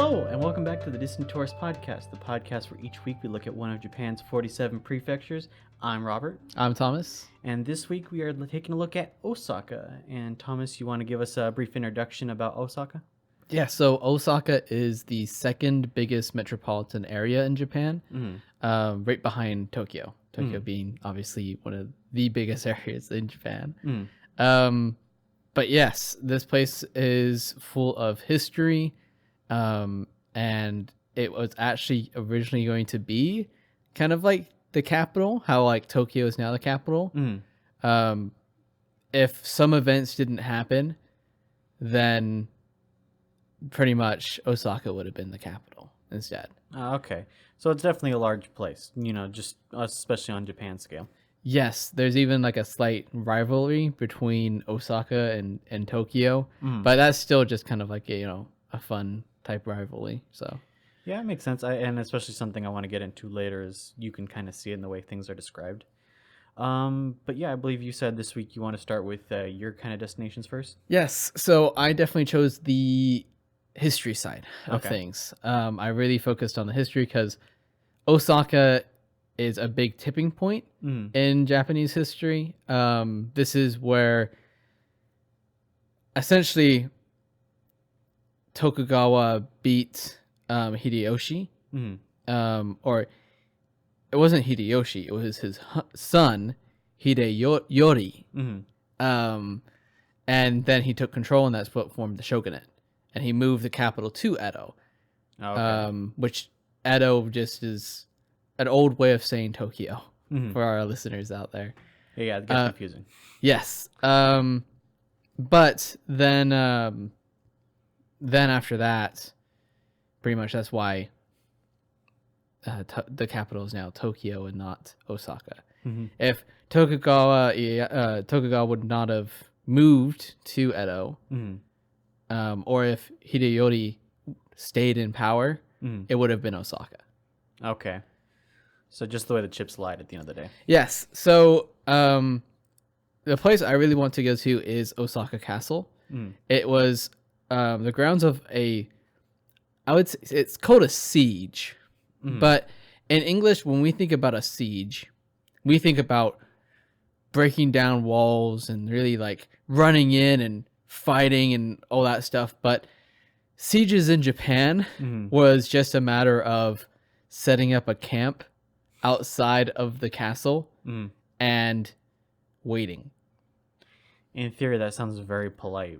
Hello, and welcome back to the Detours podcast, the podcast where each week we look at one of Japan's 47 prefectures. I'm Robert. I'm Thomas. And this week we are taking a look at Osaka. And Thomas, you want to give us a brief introduction about Osaka? Yeah, so Osaka is the second biggest metropolitan area in Japan, right behind Tokyo. Tokyo being obviously one of the biggest areas in Japan. But yes, this place is full of history, and it was actually originally going to be kind of like the capital, how like Tokyo is now the capital. If some events didn't happen, then pretty much Osaka would have been the capital instead. Okay. So it's definitely a large place, just especially on Japan scale. Yes, there's even like a slight rivalry between Osaka and Tokyo, but that's still just kind of like a fun type rivalry. So yeah, it makes sense. And especially something I want to get into later is you can kind of see it in the way things are described. But yeah, I believe you said this week you want to start with your kind of destinations first. Yes, so I definitely chose the history side of things. I really focused on the history because Osaka is a big tipping point in Japanese history. This is where essentially Tokugawa beat Hideyoshi, or it wasn't Hideyoshi, it was his son Hideyori, and then he took control, and that's what formed the shogunate, and he moved the capital to Edo, which Edo just is an old way of saying Tokyo for our listeners out there. Yeah, it gets confusing. Yes, but then after that, pretty much that's why the capital is now Tokyo and not Osaka. If Tokugawa would not have moved to Edo, or if Hideyori stayed in power, it would have been Osaka. Okay. So just the way the chips lied at the end of the day. Yes. So the place I really want to go to is Osaka Castle. It was the grounds of I would say it's called a siege, but in English, when we think about a siege, we think about breaking down walls and really like running in and fighting and all that stuff. But sieges in Japan was just a matter of setting up a camp outside of the castle and waiting. In theory, that sounds very polite.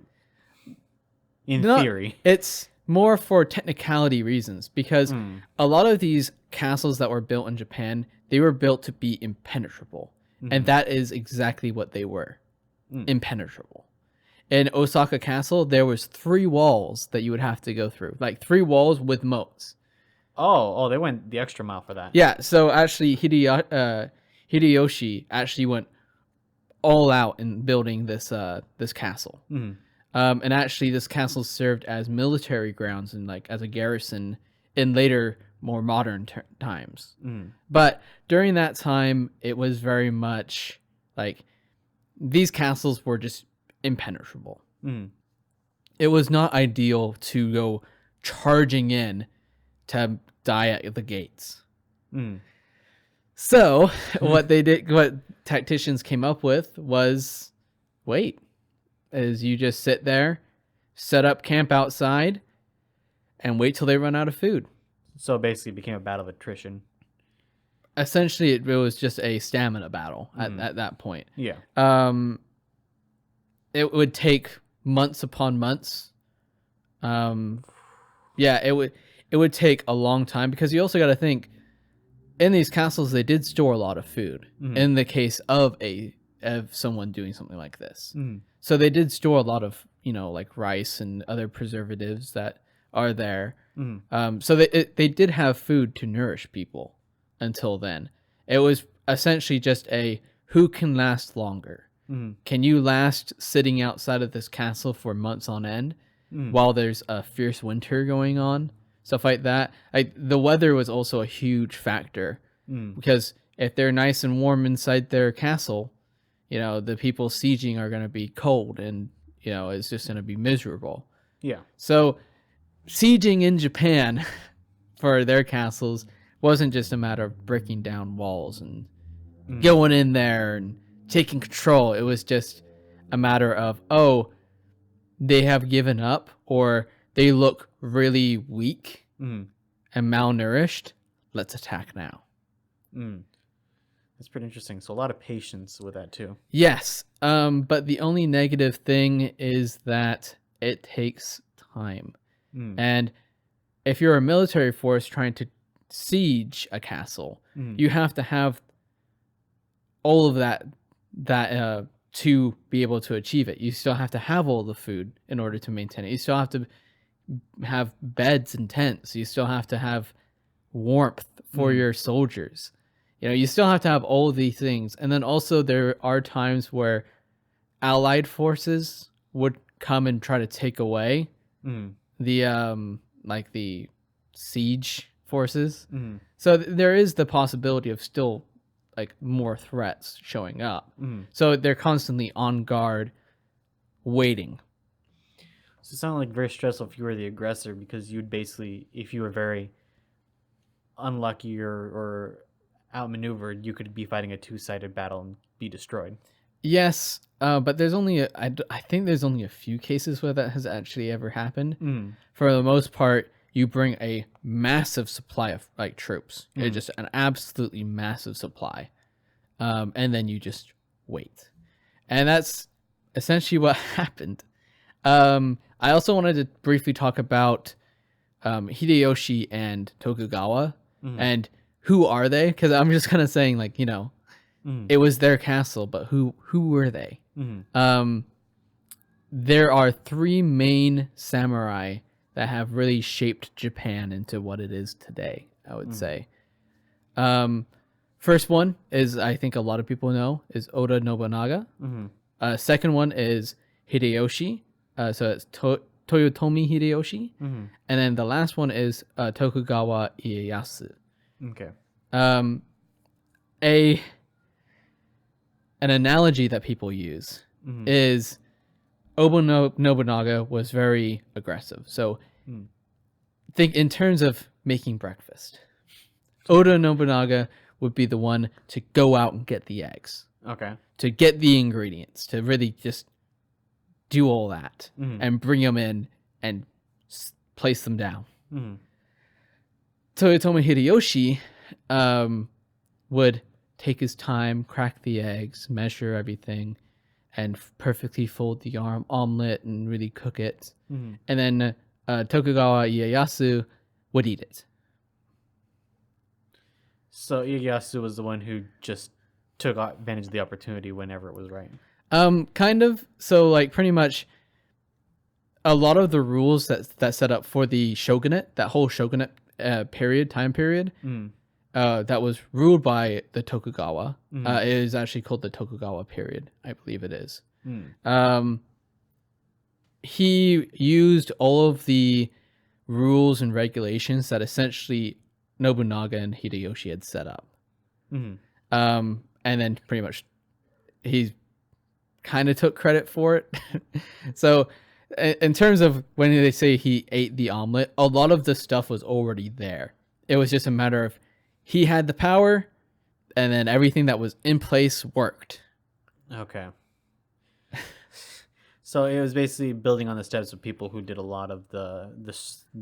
In theory. It's more for technicality reasons, because a lot of these castles that were built in Japan, they were built to be impenetrable. And that is exactly what they were. Impenetrable. In Osaka Castle, there was 3 walls that you would have to go through. Like 3 walls with moats. Oh, they went the extra mile for that. Yeah, so actually Hideyoshi actually went all out in building this castle. And actually this castle served as military grounds and like as a garrison in later, more modern times. But during that time, it was very much like these castles were just impenetrable. It was not ideal to go charging in to die at the gates. So what tacticians came up with was wait. Is you just sit there, set up camp outside, and wait till they run out of food. So basically it became a battle of attrition. Essentially, it was just a stamina battle at that point. Yeah. It would take months upon months. It would take a long time, because you also got to think, in these castles they did store a lot of food in the case of someone doing something like this. So they did store a lot of, like rice and other preservatives that are there. So they did have food to nourish people until then. It was essentially just who can last longer. Can you last sitting outside of this castle for months on end while there's a fierce winter going on? Stuff like that. The weather was also a huge factor, because if they're nice and warm inside their castle, the people sieging are going to be cold, and it's just going to be miserable. Yeah. So sieging in Japan for their castles wasn't just a matter of breaking down walls and going in there and taking control. It was just a matter of, oh, they have given up or they look really weak and malnourished. Let's attack now. That's pretty interesting. So a lot of patience with that too. Yes, but the only negative thing is that it takes time. And if you're a military force trying to siege a castle, you have to have all of that to be able to achieve it. You still have to have all the food in order to maintain it. You still have to have beds and tents. You still have to have warmth for your soldiers. You know, you still have to have all of these things. And then also there are times where allied forces would come and try to take away the like the siege forces. So there is the possibility of still like more threats showing up. So they're constantly on guard waiting. So it sounded like very stressful if you were the aggressor, because you'd basically, if you were very unlucky or outmaneuvered, you could be fighting a two-sided battle and be destroyed. Yes, but there's only I think there's only a few cases where that has actually ever happened. For the most part, you bring a massive supply of like troops, just an absolutely massive supply, and then you just wait, and that's essentially what happened. I also wanted to briefly talk about Hideyoshi and Tokugawa, and who are they? Because I'm just kind of saying, like, you know, it was their castle, but who were they? There are three main samurai that have really shaped Japan into what it is today, I would say. First one is, I think a lot of people know, is Oda Nobunaga. Second one is Hideyoshi. So it's Toyotomi Hideyoshi. And then the last one is Tokugawa Ieyasu. Okay. An analogy that people use is Oda Nobunaga was very aggressive. So think in terms of making breakfast. Oda Nobunaga would be the one to go out and get the eggs. Okay. To get the ingredients, to really just do all that and bring them in and place them down. Toyotomi Hideyoshi would take his time, crack the eggs, measure everything, and perfectly fold the omelet and really cook it. And then Tokugawa Ieyasu would eat it. So Ieyasu was the one who just took advantage of the opportunity whenever it was right. Kind of. So, like, pretty much a lot of the rules that set up for the shogunate, that whole shogunate time period, that was ruled by the Tokugawa, is actually called the Tokugawa period. I believe it is. He used all of the rules and regulations that essentially Nobunaga and Hideyoshi had set up. And then pretty much he kind of took credit for it. So in terms of when they say he ate the omelet, a lot of the stuff was already there. It was just a matter of he had the power, and then everything that was in place worked. Okay. So it was basically building on the steps of people who did a lot of the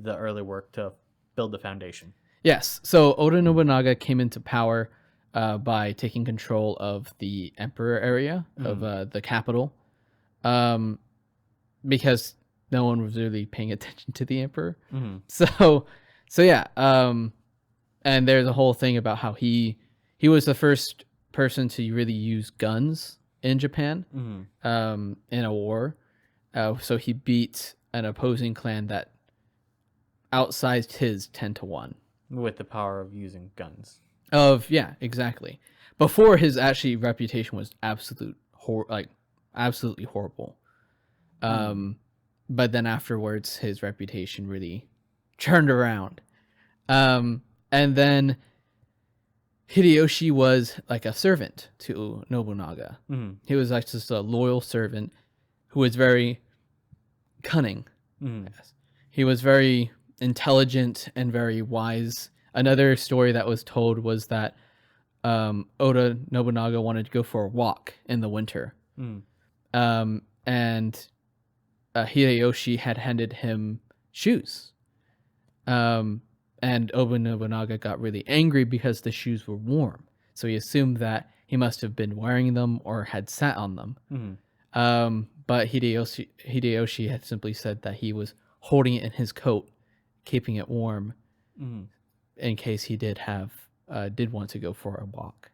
early work to build the foundation. Yes. So Oda Nobunaga came into power by taking control of the emperor area of the capital, because no one was really paying attention to the emperor. So yeah. And there's a whole thing about how he was the first person to really use guns in Japan in a war. So he beat an opposing clan that outsized his 10-1. With the power of using guns. Yeah, exactly. Before, his actually reputation was absolutely horrible. But then afterwards, his reputation really turned around. And then Hideyoshi was like a servant to Nobunaga. He was like just a loyal servant who was very cunning. Yes. He was very intelligent and very wise. Another story that was told was that Oda Nobunaga wanted to go for a walk in the winter. And Hideyoshi had handed him shoes. And Oda Nobunaga got really angry because the shoes were warm. So he assumed that he must have been wearing them or had sat on them. But Hideyoshi had simply said that he was holding it in his coat, keeping it warm, in case he did want to go for a walk.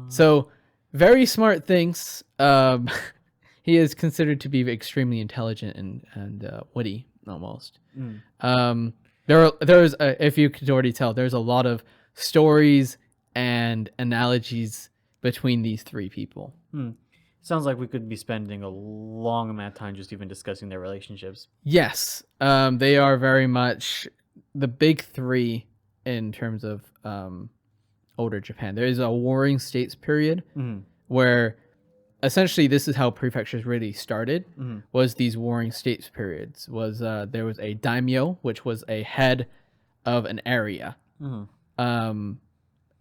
So very smart things. He is considered to be extremely intelligent and witty almost. There's if you could already tell, there's a lot of stories and analogies between these three people. Sounds like we could be spending a long amount of time just even discussing their relationships. Yes, they are very much the big three in terms of older Japan. There is a warring states period where essentially this is how prefectures really started. Was these warring states periods was there was a daimyo, which was a head of an area,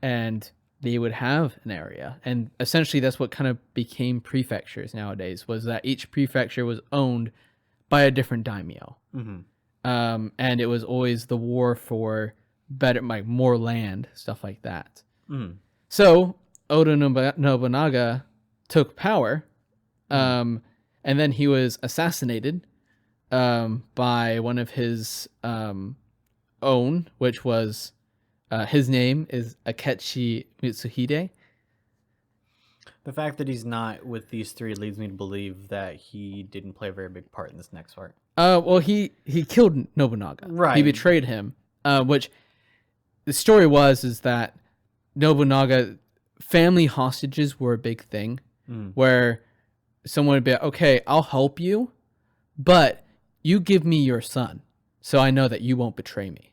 and they would have an area, and essentially that's what kind of became prefectures nowadays, was that each prefecture was owned by a different daimyo. And it was always the war for better, like more land, stuff like that. So Oda Nobunaga took power, and then he was assassinated by one of his own, which was his name is Akechi Mitsuhide. The fact that he's not with these three leads me to believe that he didn't play a very big part in this next part. Well, he killed Nobunaga. Right. He betrayed him, which the story is that Nobunaga, family hostages were a big thing, where someone would be like, okay, I'll help you, but you give me your son, so I know that you won't betray me.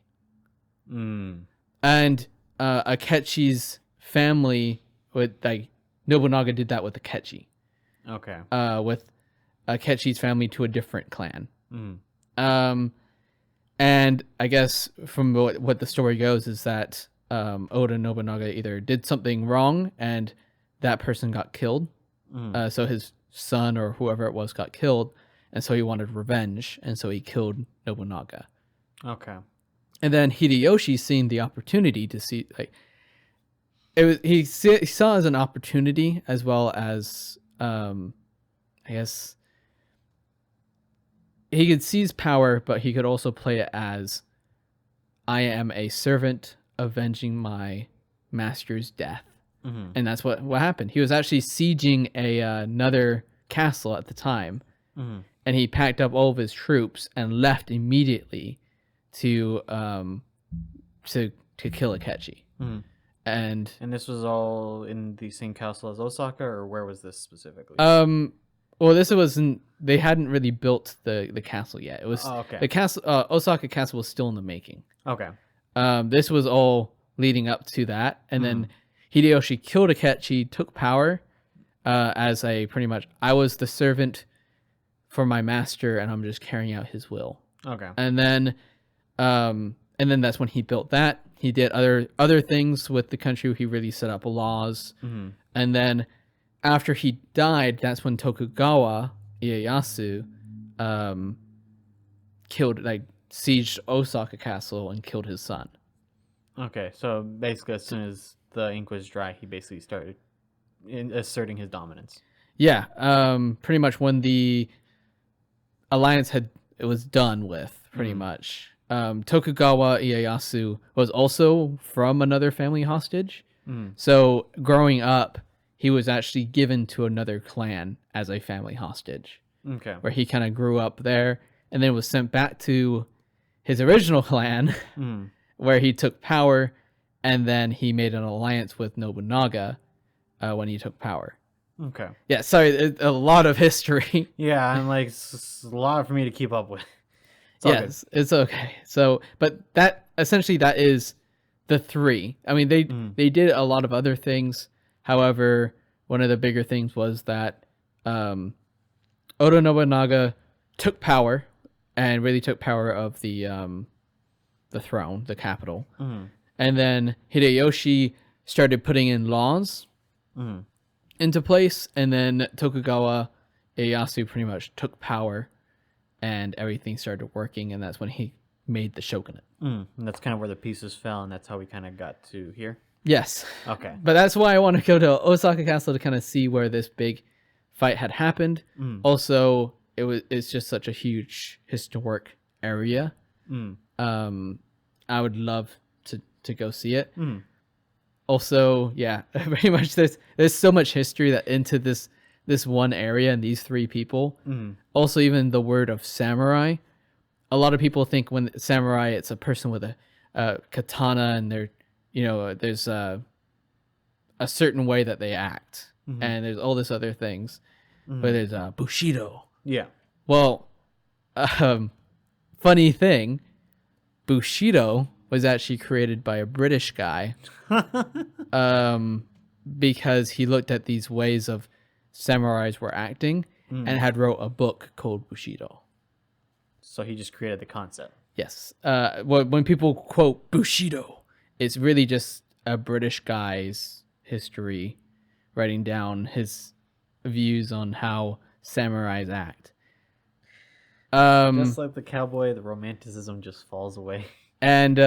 And Akechi's family, Nobunaga did that with Akechi. Okay. With Akechi's family to a different clan. And I guess from what the story goes is that Oda Nobunaga either did something wrong and that person got killed. So his son or whoever it was got killed, and so he wanted revenge, and so he killed Nobunaga. Okay. And then Hideyoshi, seeing the opportunity to see, he saw it as an opportunity, as well as, I guess, he could seize power, but he could also play it as, I am a servant avenging my master's death. And that's what happened. He was actually sieging another castle at the time, and he packed up all of his troops and left immediately to kill Akechi. And this was all in the same castle as Osaka, or where was this specifically? Well, this wasn't. They hadn't really built the castle yet. It was the castle. Osaka Castle was still in the making. Okay. This was all leading up to that, and then Hideyoshi killed Akechi, took power as a pretty much, I was the servant for my master, and I'm just carrying out his will. Okay. And then that's when he built that. He did other things with the country. He really set up laws. And then after he died, that's when Tokugawa Ieyasu sieged Osaka Castle and killed his son. Okay, so basically as soon as the ink was dry, he basically started asserting his dominance. Yeah, pretty much when the alliance was done with, pretty much. Tokugawa Ieyasu was also from another family hostage. So growing up, he was actually given to another clan as a family hostage. Okay. Where he kind of grew up there and then was sent back to his original clan where he took power, and then he made an alliance with Nobunaga when he took power. Okay. Yeah, sorry, a lot of history. Yeah, I'm like, it's a lot for me to keep up with. Yes, it's okay. So, but that essentially that is the three. I mean, they did a lot of other things. However, one of the bigger things was that Oda Nobunaga took power and really took power of the throne, the capital. And then Hideyoshi started putting in laws into place, and then Tokugawa Ieyasu pretty much took power, and everything started working, and that's when he made the shogunate. And that's kind of where the pieces fell, and that's how we kind of got to here. Yes. Okay. But that's why I want to go to Osaka Castle to kind of see where this big fight had happened. Also, it's just such a huge historic area. I would love to go see it. Also, yeah, very much there's so much history that into this one area and these three people. Also, even the word of samurai. A lot of people think when samurai, it's a person with a katana, and they're, there's a certain way that they act, and there's all this other things. But there's bushido. Yeah. Well, funny thing, bushido was actually created by a British guy, because he looked at these ways of samurais were acting and had wrote a book called Bushido. So he just created the concept. Yes. When people quote Bushido, it's really just a British guy's history, writing down his views on how samurais act. Just like the cowboy, the romanticism just falls away. And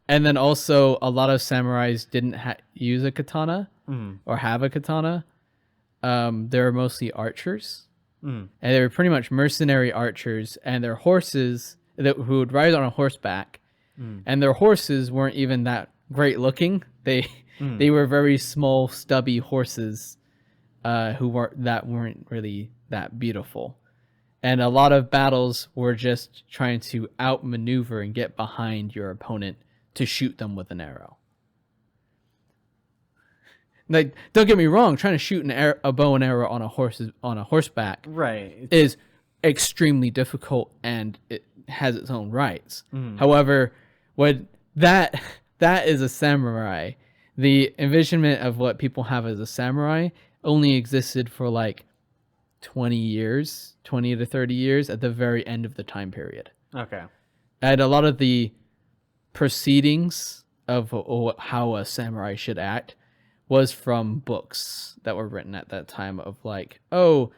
then also a lot of samurais didn't use a katana or have a katana. They were mostly archers. And they were pretty much mercenary archers, and their horses who would ride on a horseback, and their horses weren't even that great looking. They were very small, stubby horses who weren't really that beautiful. And a lot of battles were just trying to outmaneuver and get behind your opponent to shoot them with an arrow. Like, don't get me wrong, trying to shoot a bow and arrow on a horseback, right, is extremely difficult, and it has its own rights. However, when that is a samurai, the envisionment of what people have as a samurai only existed for like 20 to 30 years at the very end of the time period. Okay. And a lot of the proceedings of how a samurai should act was from books that were written at that time, of like, oh,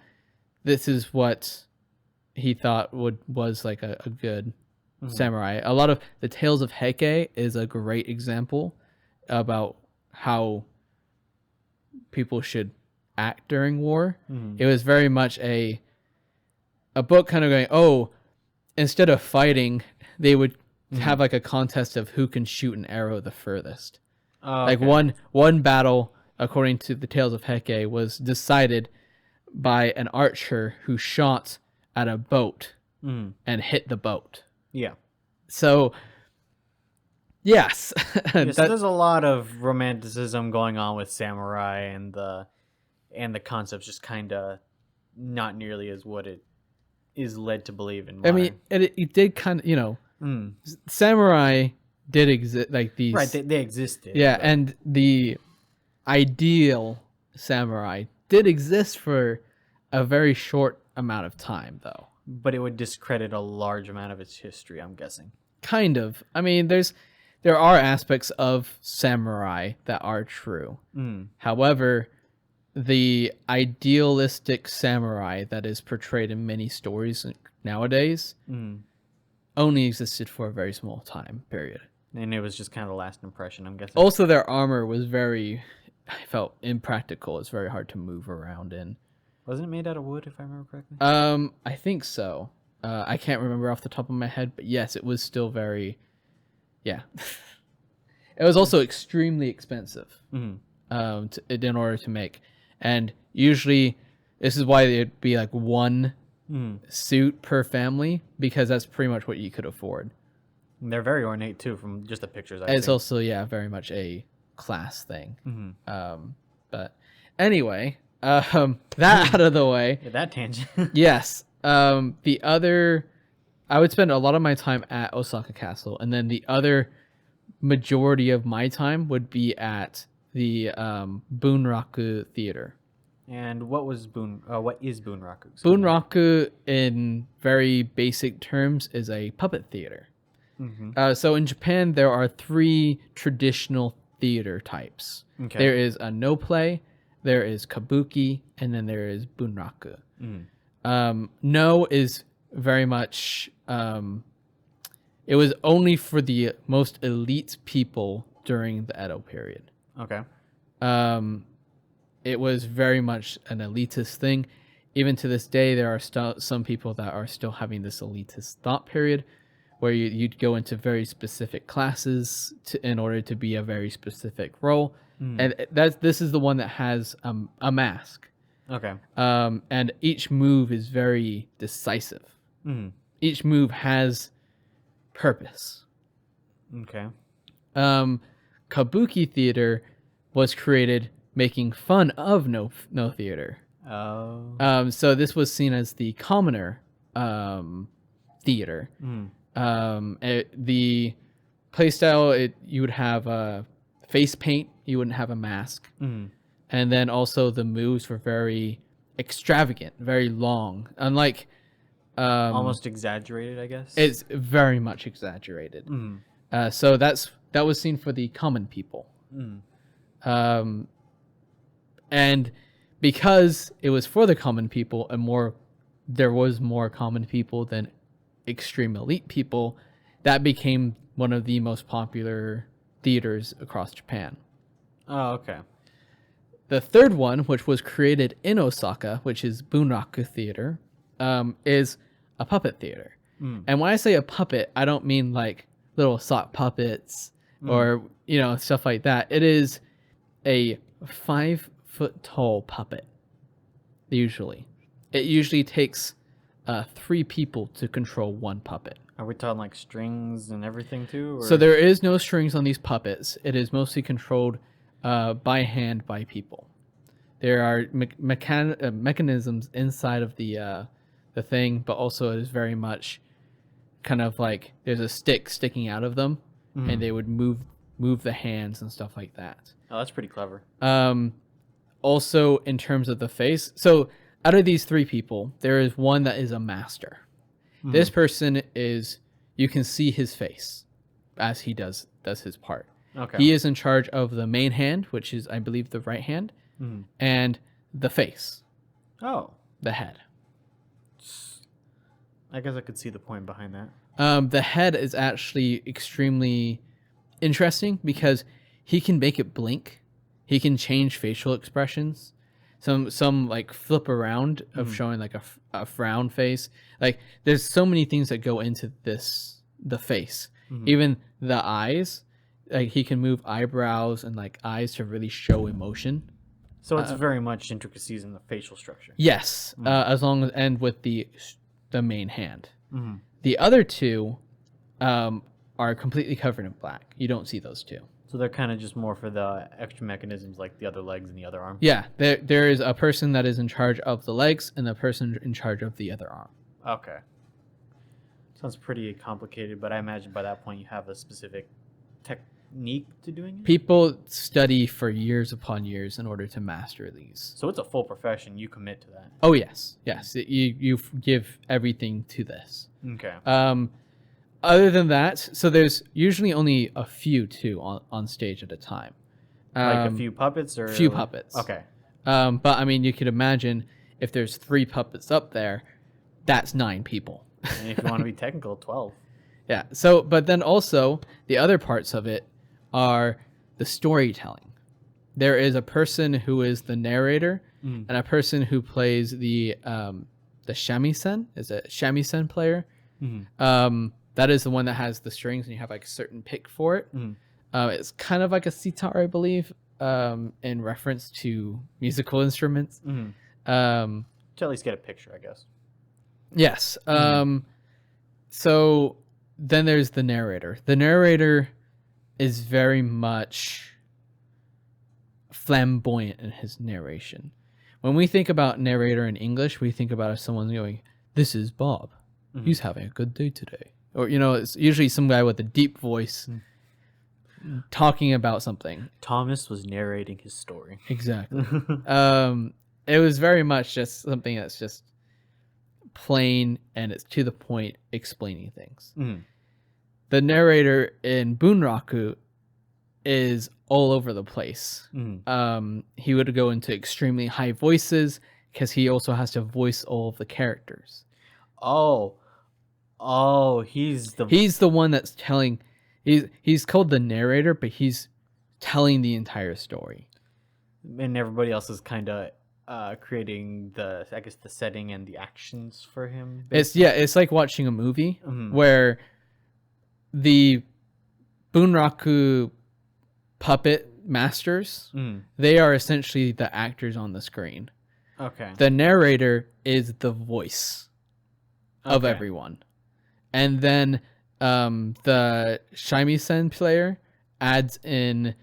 this is what he thought was like a good samurai. A lot of the Tales of Heike is a great example about how people should act during war. It was very much a book kind of going, oh, instead of fighting, they would have like a contest of who can shoot an arrow the furthest. Okay. Like one battle, according to the Tales of Heike, was decided by an archer who shot at a boat and hit the boat. Yeah. So, yes. So there's a lot of romanticism going on with samurai, and the concept's just kind of not nearly as what it is led to believe in modern. I mean, it did kind of, samurai did exist, like these. Right, they existed. Yeah, and the ideal samurai did exist for a very short amount of time, though. But it would discredit a large amount of its history, I'm guessing. Kind of. I mean, there are aspects of samurai that are true. However, the idealistic samurai that is portrayed in many stories nowadays only existed for a very small time period. And it was just kind of the last impression, I'm guessing. Also, their armor was I felt impractical. It's very hard to move around in. Wasn't it made out of wood, if I remember correctly? I think so. I can't remember off the top of my head, but yes, it was still very, yeah. It was also extremely expensive in order to make. And usually, this is why it'd be like one suit per family, because that's pretty much what you could afford. And they're very ornate, too, from just the pictures I've It's seen. also, yeah, very much a class thing. But anyway, that out of the way. Yeah, that tangent. Yes. The other, I would spend a lot of my time at Osaka Castle, and then the other majority of my time would be at the Bunraku Theater. And what is Bunraku? Bunraku, in very basic terms, is a puppet theater. So in Japan, there are 3 traditional theater types. Okay. There is a no play, there is kabuki, and then there is bunraku. No is very much it was only for the most elite people during the Edo period. Okay. It was very much an elitist thing. Even to this day, there are some people that are still having this elitist thought period, where you'd go into very specific classes in order to be a very specific role, and this is the one that has a mask. Okay. And each move is very decisive. Each move has purpose. Okay. Kabuki Theater was created making fun of no theater. Oh. So this was seen as the commoner theater. The playstyle, you would have face paint. You wouldn't have a mask. And then also the moves were very extravagant, very long. Unlike almost exaggerated, I guess. it's very much exaggerated. So that was seen for the common people. And because it was for the common people, and there was more common people than extreme elite people, that became one of the most popular theaters across Japan. Oh, okay. The third one, which was created in Osaka, which is Bunraku Theater, is a puppet theater. And when I say a puppet, I don't mean like little sock puppets or stuff like that. It is a 5-foot tall puppet. Usually, it usually takes 3 people to control one puppet. Are we talking like strings and everything too? Or? So there is no strings on these puppets. It is mostly controlled by hand by people. There are mechanisms inside of the thing, but also it is very much kind of like there's a stick sticking out of them, and they would move the hands and stuff like that. Oh, that's pretty clever. Also, in terms of the face, so out of these 3 people, there is one that is a master. This person you can see his face as he does his part. Okay. He is in charge of the main hand, which is, I believe, the right hand, and the face. Oh. The head. I guess I could see the point behind that. The head is actually extremely interesting because he can make it blink. He can change facial expressions. Some like flip around of showing like a frown face. Like there's so many things that go into the face. Even the eyes. Like he can move eyebrows and like eyes to really show emotion. So it's very much intricacies in the facial structure. Yes, as long as and with the main hand. The other 2 are completely covered in black. You don't see those 2. So they're kind of just more for the extra mechanisms, like the other legs and the other arm. Yeah, there is a person that is in charge of the legs and a person in charge of the other arm. Okay. Sounds pretty complicated, but I imagine by that point you have a specific technique to doing it? People study for years upon years in order to master these. So it's a full profession. You commit to that. Oh, yes. Yes. You give everything to this. Okay. Other than that, so there's usually only a few, too, on stage at a time. Like a few puppets? Or few puppets. Okay. But, I mean, you could imagine if there's 3 puppets up there, that's 9 people. And if you want to be technical, 12. Yeah. So, but then also, the other parts of it are the storytelling. There is a person who is the narrator and a person who plays the shamisen. Is a shamisen player. That is the one that has the strings and you have like a certain pick for it. It's kind of like a sitar, I believe, in reference to musical instruments. To at least get a picture, I guess. Yes. So then there's the narrator. The narrator is very much flamboyant in his narration. When we think about narrator in English, we think about someone going, "This is Bob. He's having a good day today." Or, it's usually some guy with a deep voice talking about something. Thomas was narrating his story. Exactly. It was very much just something that's just plain and it's to the point, explaining things. The narrator in Bunraku is all over the place. He would go into extremely high voices because he also has to voice all of the characters. He's the one that's telling. He's called the narrator, but he's telling the entire story, and everybody else is kind of creating the setting and the actions for him. It's like watching a movie where the Bunraku puppet masters, they are essentially the actors on the screen. Okay. The narrator is the voice of everyone. And then the shamisen player adds in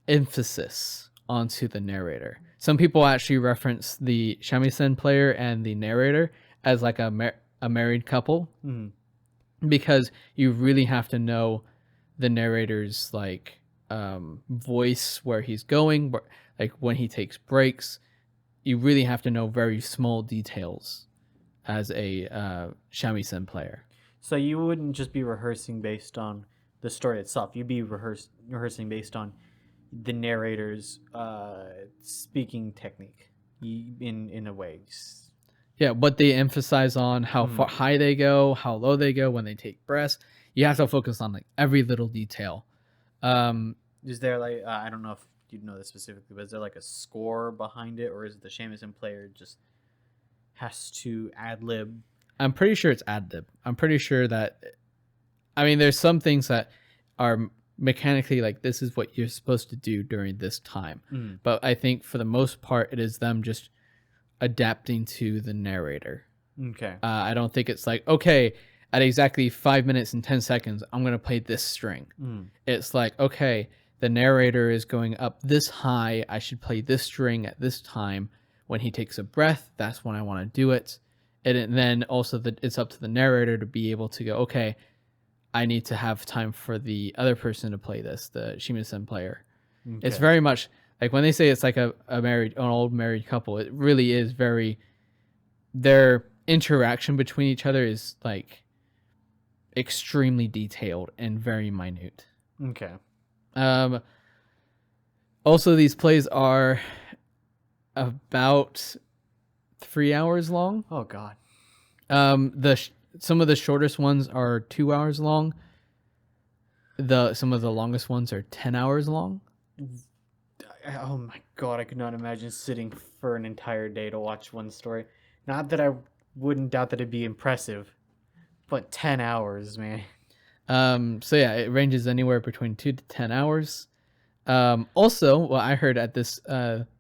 emphasis onto the narrator. Some people actually reference the shamisen player and the narrator as like a married couple, because you really have to know the narrator's like voice, where he's going, like when he takes breaks. You really have to know very small details as a shamisen player. So you wouldn't just be rehearsing based on the story itself. You'd be rehearsing based on the narrator's speaking technique in a way. Yeah, what they emphasize on, how far high they go, how low they go when they take breaths. You have to focus on like every little detail. Is there like I don't know if you know this specifically, but is there like a score behind it, or is the shamisen player just has to ad lib? I'm pretty sure it's ad lib. I'm pretty sure that, I mean, there's some things that are mechanically like, this is what you're supposed to do during this time. But I think for the most part, it is them just adapting to the narrator. Okay. I don't think it's like, okay, at exactly 5 minutes and 10 seconds, I'm going to play this string. It's like, okay, the narrator is going up this high. I should play this string at this time. When he takes a breath, that's when I want to do it. And then also it's up to the narrator to be able to go, okay, I need to have time for the other person to play this, the shamisen player. Okay. It's very much like when they say it's like an old married couple, it really is very, their interaction between each other is like extremely detailed and very minute. Okay. Also, these plays are about 3 hours long. Oh God. Some of the shortest ones are 2 hours long. Some of the longest ones are 10 hours long. Oh my God, I could not imagine sitting for an entire day to watch one story. Not that I wouldn't doubt that it'd be impressive, but 10 hours, man. So yeah, it ranges anywhere between 2 to 10 hours. Also, what I heard at this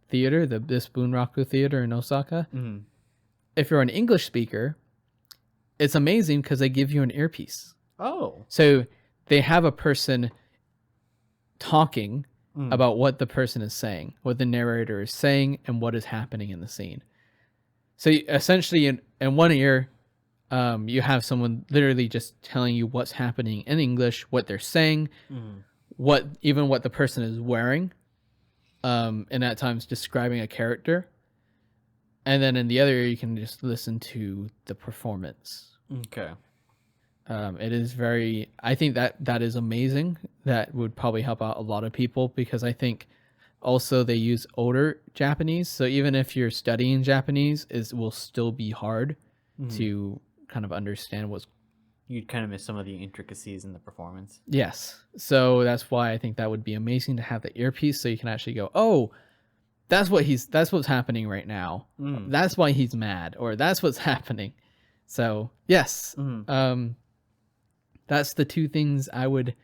theater, this Bunraku Theater in Osaka, if you're an English speaker, it's amazing because they give you an earpiece. Oh. So they have a person talking about what the person is saying, what the narrator is saying, and what is happening in the scene. So essentially, in one ear, you have someone literally just telling you what's happening in English, what they're saying, what the person is wearing, and at times describing a character. And then in the other ear, you can just listen to the performance. Okay. It is very, I think that is amazing. That would probably help out a lot of people, because I think also they use older Japanese. So even if you're studying Japanese, it will still be hard to kind of understand what's... You'd kind of miss some of the intricacies in the performance. Yes. So that's why I think that would be amazing to have the earpiece, so you can actually go, oh, that's what's happening right now. That's why he's mad, or that's what's happening. So yes. That's the two things I would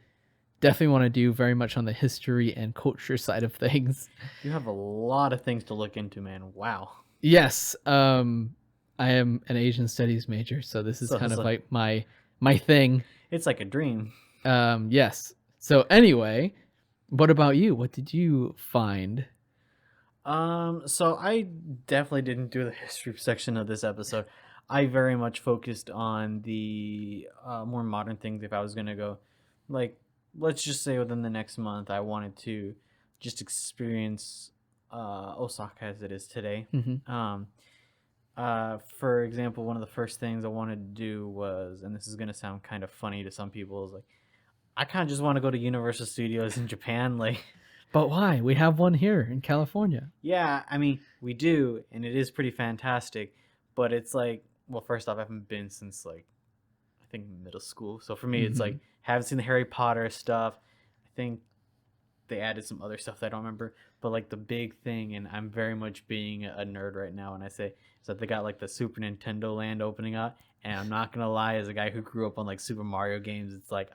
definitely want to do, very much on the history and culture side of things. You have a lot of things to look into, man. Wow. Yes. I am an Asian studies major, so this is kind of like my thing. It's like a dream. Yes. So anyway, what about you? What did you find? So I definitely didn't do the history section of this episode. I very much focused on the more modern things. If I was gonna go, like, let's just say within the next month, I wanted to just experience Osaka as it is today. Mm-hmm. For example, one of the first things I wanted to do was, and this is gonna sound kind of funny to some people, is like I kind of just want to go to Universal Studios in Japan. Like, But why? We have one here in California. yeah, I mean we do, and it is pretty fantastic. But it's like, well, first off, I haven't been since like I think middle school. So for me, it's Mm-hmm. like haven't seen the Harry Potter stuff. I think they added some other stuff that I don't remember. But like the big thing, and I'm very much being a nerd right now, and I say is that they got like the Super Nintendo Land opening up. And I'm not gonna lie, as a guy who grew up on like Super Mario games, it's like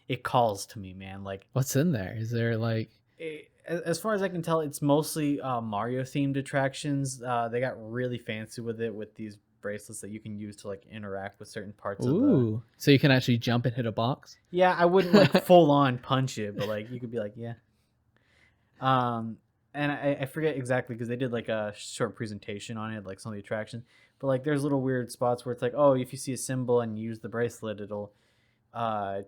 it calls to me, man. Like What's in there? Is there like as far as I can tell, it's mostly Mario themed attractions. They got really fancy with it with these bracelets that you can use to like interact with certain parts of the. ooh, so you can actually jump and hit a box? Yeah, I wouldn't like full on punch it, but like you could be like, yeah. Um, and I forget exactly because they did like a short presentation on it, like some of the attractions. But like, there's little weird spots where it's like, oh, if you see a symbol and you use the bracelet, it'll uh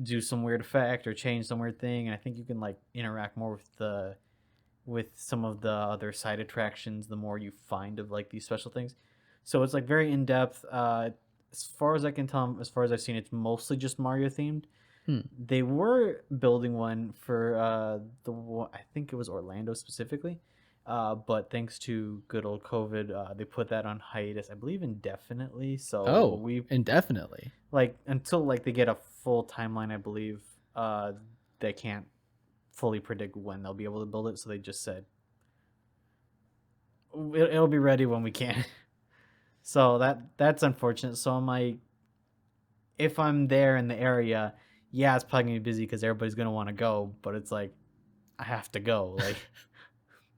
do some weird effect or change some weird thing. And I think you can like interact more with some of the other side attractions the more you find of like these special things. So it's like very in depth. As far as I can tell, as far as I've seen, it's mostly just Mario themed. Hmm. They were building one for I think it was Orlando specifically, but thanks to good old COVID, they put that on hiatus, I believe indefinitely. So Oh, we indefinitely. like until like they get a full timeline, I believe they can't fully predict when they'll be able to build it. So they just said it'll be ready when we can. So that's unfortunate. So I'm like, if I'm there in the area, yeah, it's probably gonna be busy because everybody's gonna want to go. But it's like I have to go. Like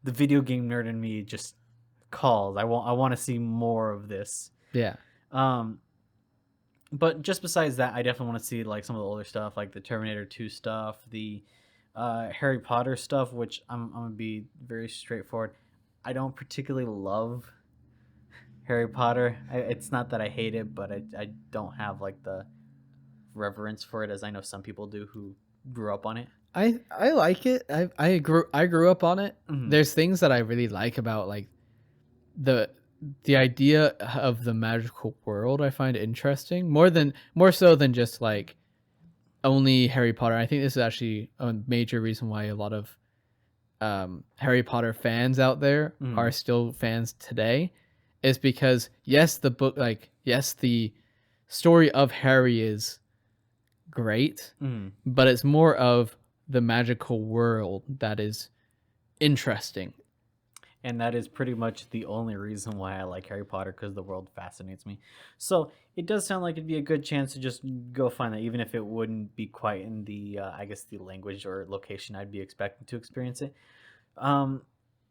the video game nerd in me just calls. I want to see more of this. Yeah. Um, but just besides that, I definitely want to see like some of the older stuff, like the Terminator 2 stuff, the Harry Potter stuff, which I'm gonna be very straightforward. I don't particularly love Harry Potter. It's not that I hate it, but I don't have like the reverence for it as I know some people do who grew up on it. I like it. I grew up on it. Mm-hmm. There's things that I really like about like the the idea of the magical world. I find interesting more so than just like only Harry Potter. I think this is actually a major reason why a lot of Harry Potter fans out there Mm-hmm. are still fans today, is because yes, the book, like yes, the story of Harry is great, Mm-hmm. but it's more of the magical world that is interesting. And that is pretty much the only reason why I like Harry Potter, because the world fascinates me. So it does sound like it'd be a good chance to just go find that, even if it wouldn't be quite in the I guess the language or location I'd be expecting to experience it. Um,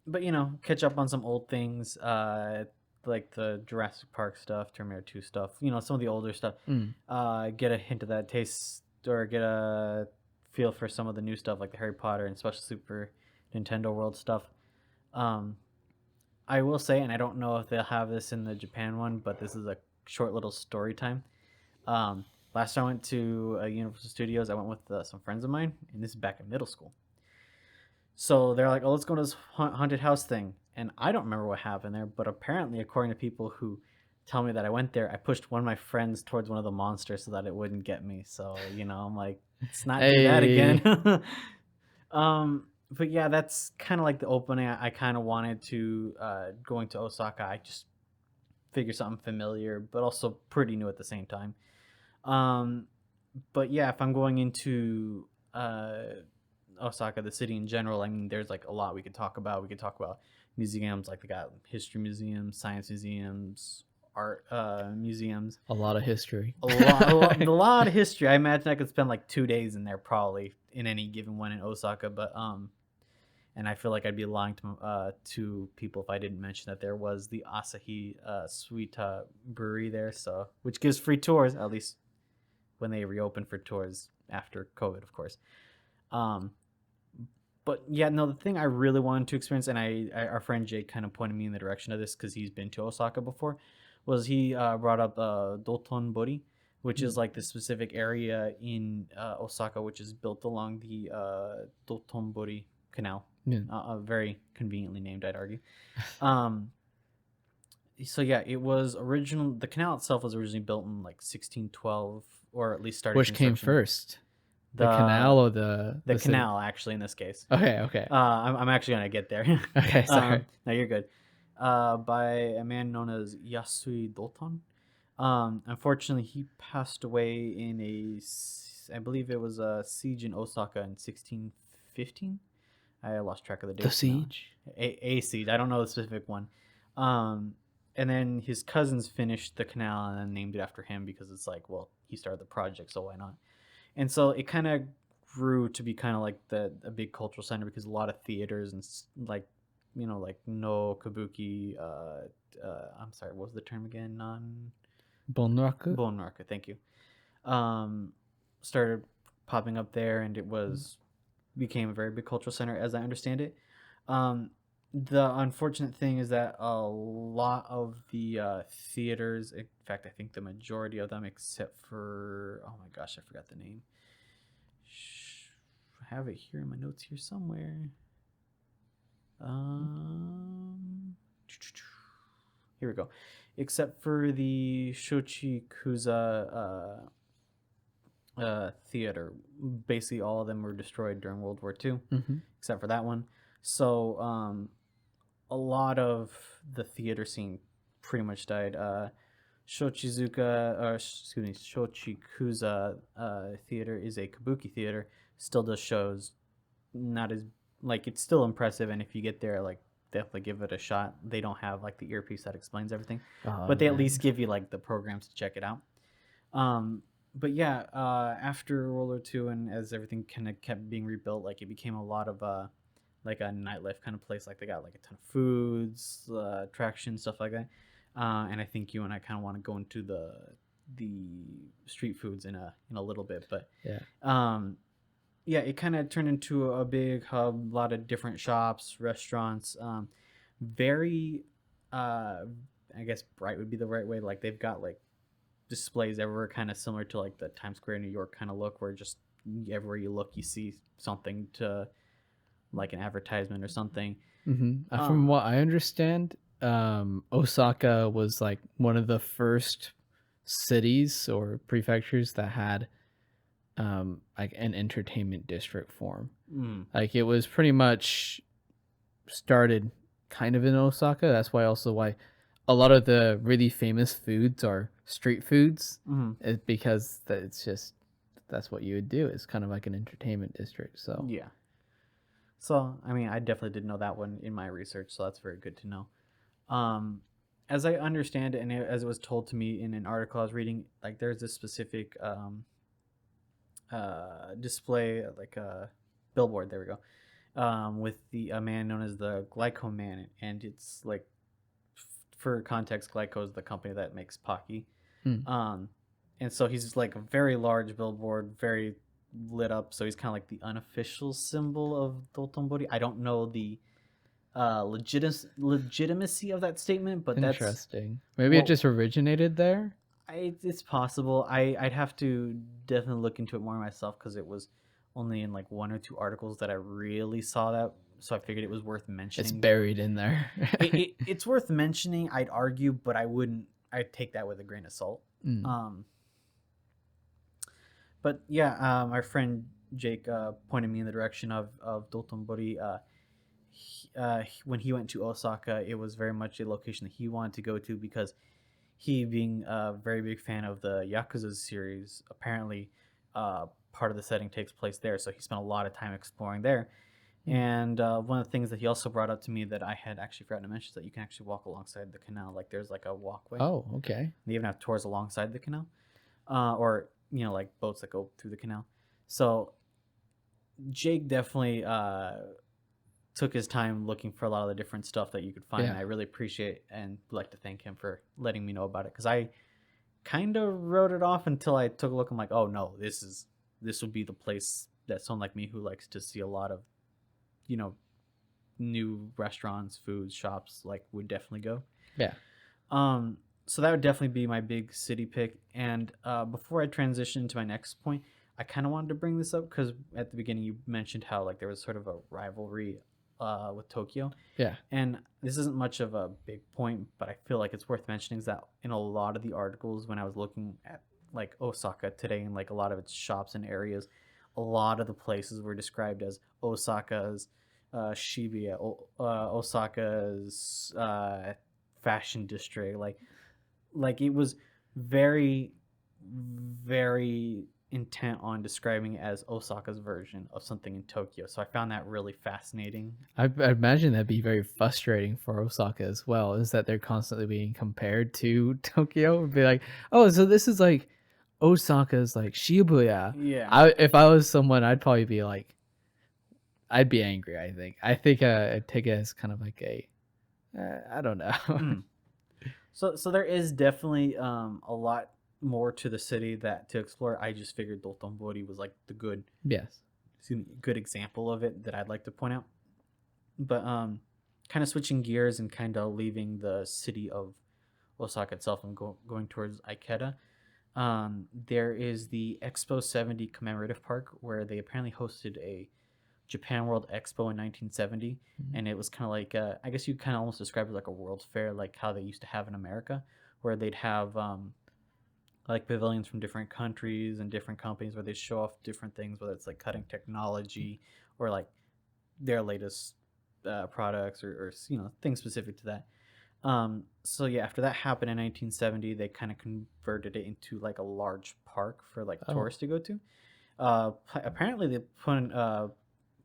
but catch up on some old things, like the Jurassic Park stuff, Terminator 2 stuff. Some of the older stuff. Mm. Get a hint of that taste, or get a feel for some of the new stuff, like the Harry Potter and Special Super Nintendo World stuff. Um, I will say, and I don't know if they'll have this in the Japan one, but this is a short little story time. Um, Last time I went to Universal Studios, I went with some friends of mine, and this is back in middle school. So they're like, "Oh, let's go to this haunted house thing," and I don't remember what happened there, but apparently, according to people who tell me that I went there, I pushed one of my friends towards one of the monsters so that it wouldn't get me. So I'm like, let's not do that Hey. again. But yeah, that's kind of like the opening. I kind of wanted to going to Osaka. I just figure something familiar, but also pretty new at the same time. Um, but yeah, if I'm going into Osaka, the city in general, I mean, there's like a lot we could talk about. We could talk about museums, like they got history museums, science museums, art museums. A lot of history. A lot of history. I imagine I could spend like 2 days in there probably in any given one in Osaka. But and I feel like I'd be lying to people if I didn't mention that there was the Asahi Suita brewery there, so which gives free tours, at least when they reopen for tours after COVID, of course. Um, but yeah, no, the thing I really wanted to experience, and our friend Jake kind of pointed me in the direction of this because he's been to Osaka before, was he brought up Dotonbori, which is like the specific area in Osaka which is built along the Dotonbori Canal. Yeah. Very conveniently named, I'd argue. Um, so yeah, it was original. The canal itself was originally built in like 1612, or at least started Which came construction. first, the canal The or the city? canal, actually, in this case. Okay. I'm actually gonna get there. Okay, sorry. No, you're good. By a man known as Yasui Doton. Unfortunately, he passed away in I believe it was a siege in Osaka in 1615. I lost track of the The dates now. siege. A siege. I don't know the specific one. Um, and then his cousins finished the canal and then named it after him because it's like, well, he started the project, so why not? And so it kind of grew to be kind of like a big cultural center because a lot of theaters and like, like no Kabuki. I'm sorry, what was the term again? Bunraku. Bunraku. Thank you. Started popping up there, and it became a very big cultural center, as I understand it. The unfortunate thing is that a lot of the theaters, in fact, I think the majority of them, except for, oh my gosh, I forgot the name. I have it here in my notes here somewhere. Here we go. Except for the Shochikuza theater, basically all of them were destroyed during World War II, except for that one. So a lot of the theater scene pretty much died. Shochikuza theater is a Kabuki theater. Still does shows, not as like it's still impressive, and if you get there, like definitely give it a shot. They don't have like the earpiece that explains everything, but they at least give you like the programs to check it out. But yeah, after World War II and as everything kind of kept being rebuilt, like it became a lot of like a nightlife kind of place. Like they got like a ton of foods, attractions, stuff like that. And I think you and I kind of want to go into the street foods in a little bit, but yeah, it kind of turned into a big hub, a lot of different shops, restaurants, very I guess bright would be the right way. Like they've got like displays everywhere, kind of similar to like the Times Square New York kind of look, where just everywhere you look you see something to like an advertisement or something. From what I understand, Osaka was like one of the first cities or prefectures that had like an entertainment district form. Like it was pretty much started kind of in Osaka. That's why a lot of the really famous foods are street foods, is because that's what you would do. It's kind of like an entertainment district. So yeah. So I mean, I definitely didn't know that one in my research, so that's very good to know. As I understand it, and as it was told to me in an article I was reading, like there's this specific display, like a billboard. There we go. With a man known as the Glyco Man, and it's like, for context, Glyco is the company that makes Pocky. And so he's like a very large billboard, very lit up. So he's kind of like the unofficial symbol of Dotonbori. I don't know the legitimacy of that statement, but that's interesting. Maybe it just originated there. It's possible. I'd have to definitely look into it more myself because it was only in like one or two articles that I really saw that, so I figured it was worth mentioning. It's buried in there. It's worth mentioning, I'd argue, but I'd take that with a grain of salt. But yeah, our friend Jake pointed me in the direction of Dotonbori. When he went to Osaka, it was very much a location that he wanted to go to because he, being a very big fan of the Yakuza series, apparently part of the setting takes place there. So he spent a lot of time exploring there. And one of the things that he also brought up to me that I had actually forgotten to mention is that you can actually walk alongside the canal. Like there's like a walkway. Oh, okay. They even have tours alongside the canal, or like boats that go through the canal. So Jake definitely took his time looking for a lot of the different stuff that you could find. And I really appreciate and would like to thank him for letting me know about it, because I kind of wrote it off until I took a look. I'm like, oh no, this would be the place that someone like me who likes to see a lot of new restaurants, foods, shops, like, would definitely go. So that would definitely be my big city pick. And before I transition to my next point, I kind of wanted to bring this up because at the beginning you mentioned how like there was sort of a rivalry with Tokyo. Yeah. And this isn't much of a big point, but I feel like it's worth mentioning is that in a lot of the articles when I was looking at like Osaka today and like a lot of its shops and areas, a lot of the places were described as Osaka's Shibuya, Osaka's fashion district. Like it was very, very intent on describing it as Osaka's version of something in Tokyo. So I found that really fascinating. I imagine that'd be very frustrating for Osaka as well, is that they're constantly being compared to Tokyo. It'd be like, oh, so this is like Osaka's like Shibuya. Yeah. If I was someone, I'd probably be like, I'd be angry. I think I'd take it as kind of like a, I don't know. Mm. So there is definitely a lot more to the city that to explore. I just figured Dotonbori was like the Yes. good example of it that I'd like to point out. But kind of switching gears and kind of leaving the city of Osaka itself and going towards Ikeda. There is the Expo 70 Commemorative Park where they apparently hosted a Japan World Expo in 1970, and it was kind of like I guess you kind of almost describe it like a World Fair, like how they used to have in America, where they'd have like pavilions from different countries and different companies where they show off different things, whether it's like cutting technology or like their latest products or things specific to that. So yeah, after that happened in 1970, they kind of converted it into like a large park for like tourists to go to. Apparently they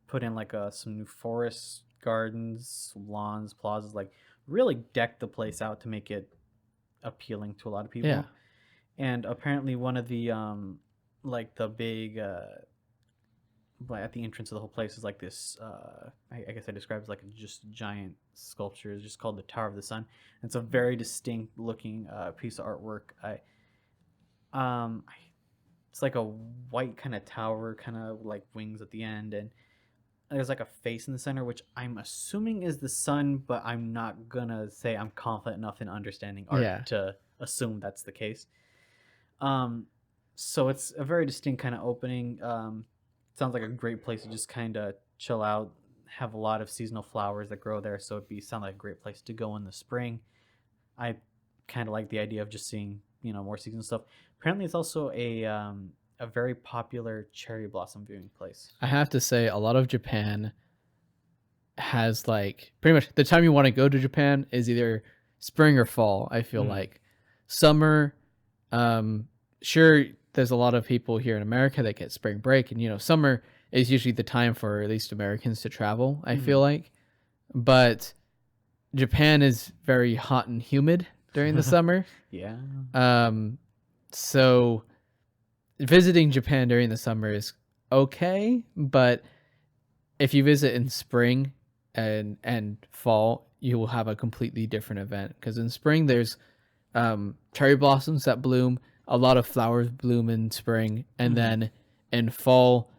put in like some new forest gardens, lawns, plazas, like really decked the place out to make it appealing to a lot of people. Yeah. And apparently one of the like the big at the entrance of the whole place is like this I guess I describe it as like a just giant sculpture. It's just called the Tower of the Sun. It's a very distinct looking piece of artwork. It's like a white kind of tower, kind of like wings at the end, and there's like a face in the center, which I'm assuming is the sun, but I'm not gonna say I'm confident enough in understanding art to assume that's the case. So it's a very distinct kind of opening. Sounds like a great place to just kind of chill out. Have a lot of seasonal flowers that grow there, so sound like a great place to go in the spring. I kind of like the idea of just seeing more seasonal stuff. Apparently, it's also a very popular cherry blossom viewing place. I have to say, a lot of Japan has like pretty much the time you want to go to Japan is either spring or fall. I feel like summer. Sure, there's a lot of people here in America that get spring break, and summer is usually the time for at least Americans to travel. I feel like, but Japan is very hot and humid during the summer. Yeah. So visiting Japan during the summer is okay, but if you visit in spring and fall, you will have a completely different event, because in spring there's cherry blossoms that bloom. A lot of flowers bloom in spring, and then in fall,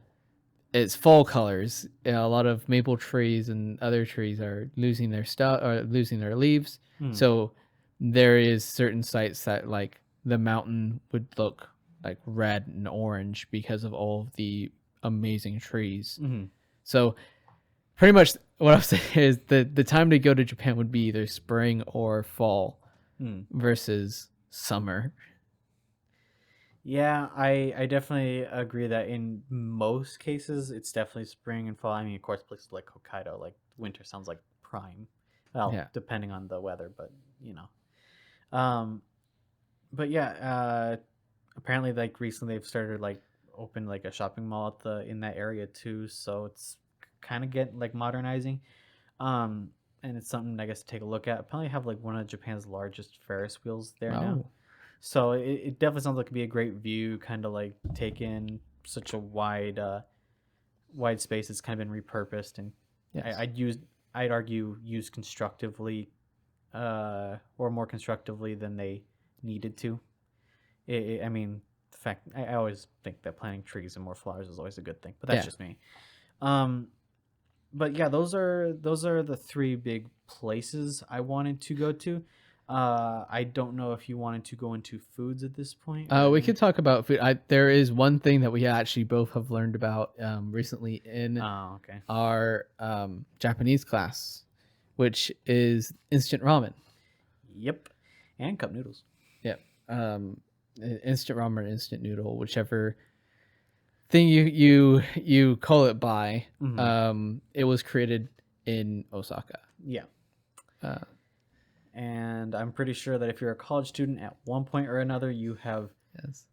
it's fall colors. A lot of maple trees and other trees are losing their stuff or losing their leaves. So there is certain sites that like the mountain would look like red and orange because of all of the amazing trees. So pretty much what I'm saying is the time to go to Japan would be either spring or fall versus summer. Yeah, I definitely agree that in most cases it's definitely spring and fall. I mean, of course, places like Hokkaido, like winter sounds like prime. Well, depending on the weather, but but yeah, apparently like recently they've started like open like a shopping mall in that area too, so it's kind of getting like modernizing. And it's something I guess to take a look at. Apparently have like one of Japan's largest Ferris wheels there now. So it definitely sounds like it could be a great view, kind of like take in such a wide space. It's kind of been repurposed, and I'd argue used constructively, or more constructively than they needed to. I mean, the fact I always think that planting trees and more flowers is always a good thing, but that's just me. But yeah, those are the three big places I wanted to go to. I don't know if you wanted to go into foods at this point. We could talk about food. There is one thing that we actually both have learned about recently in Oh, okay. our Japanese class, which is instant ramen. Yep. And cup noodles. Yep. Instant ramen or instant noodle, whichever thing you call it by. It was created in Osaka. Yeah. And I'm pretty sure that if you're a college student at one point or another, you have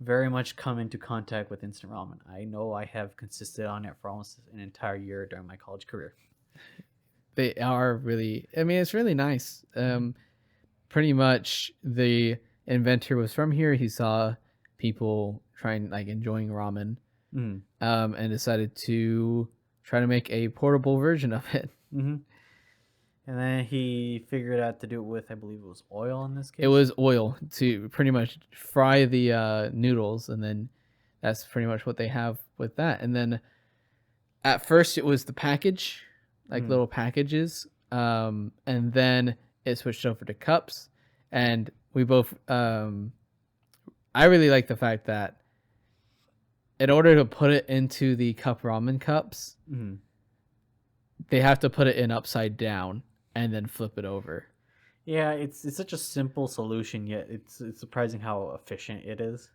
very much come into contact with instant ramen. I know I have consisted on it for almost an entire year during my college career. They are really, I mean, it's really nice. Pretty much the inventor was from here. He saw people enjoying ramen, and decided to try to make a portable version of it. And then he figured out to do it with, I believe it was oil in this case. It was oil to pretty much fry the noodles, and then that's pretty much what they have with that. And then at first it was the package, little packages, and then it switched over to cups. And we both, I really like the fact that in order to put it into the cup ramen cups, they have to put it in upside down and then flip it over. Yeah, it's such a simple solution, yet it's surprising how efficient it is.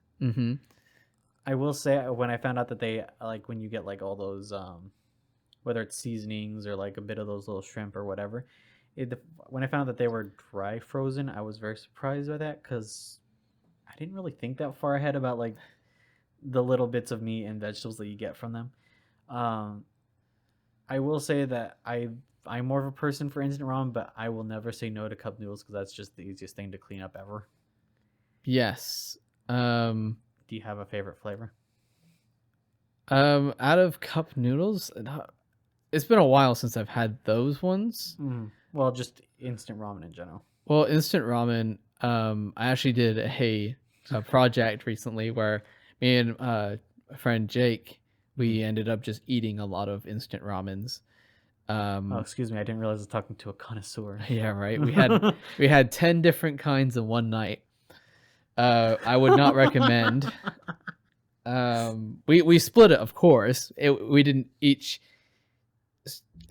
I will say, when I found out that they, when you get all those, whether it's seasonings or a bit of those little shrimp or whatever, when I found that they were dry frozen, I was very surprised by that, because I didn't really think that far ahead about the little bits of meat and vegetables that you get from them. I will say that I'm more of a person for instant ramen, but I will never say no to cup noodles, because that's just the easiest thing to clean up ever. Yes. Do you have a favorite flavor? Out of cup noodles, it's been a while since I've had those ones. Well, just instant ramen in general. Well, instant ramen, I actually did a project recently where me and a friend Jake, we ended up just eating a lot of instant ramens. Oh, excuse me, I didn't realize I was talking to a connoisseur. Yeah, right. We had 10 different kinds in one night. I would not recommend. We split it, of course. We didn't each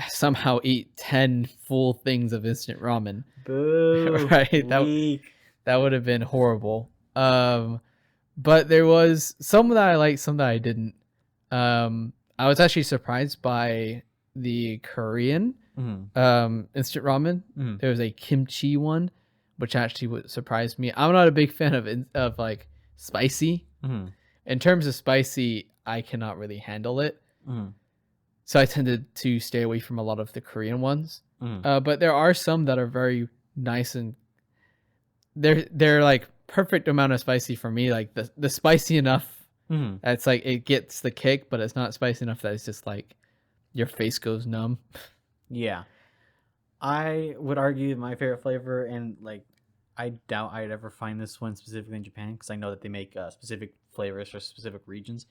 somehow eat 10 full things of instant ramen. Boo! Right? That would have been horrible. But there was some that I liked, some that I didn't. I was actually surprised by the Korean instant ramen. There was a kimchi one, which actually surprised me. I'm not a big fan of spicy. In terms of spicy, I cannot really handle it. So I tended to stay away from a lot of the Korean ones. But there are some that are very nice, and they're perfect amount of spicy for me. The spicy enough that's it gets the kick, but it's not spicy enough that it's just your face goes numb. Yeah. I would argue my favorite flavor, and I doubt I'd ever find this one specifically in Japan, because I know that they make specific flavors for specific regions,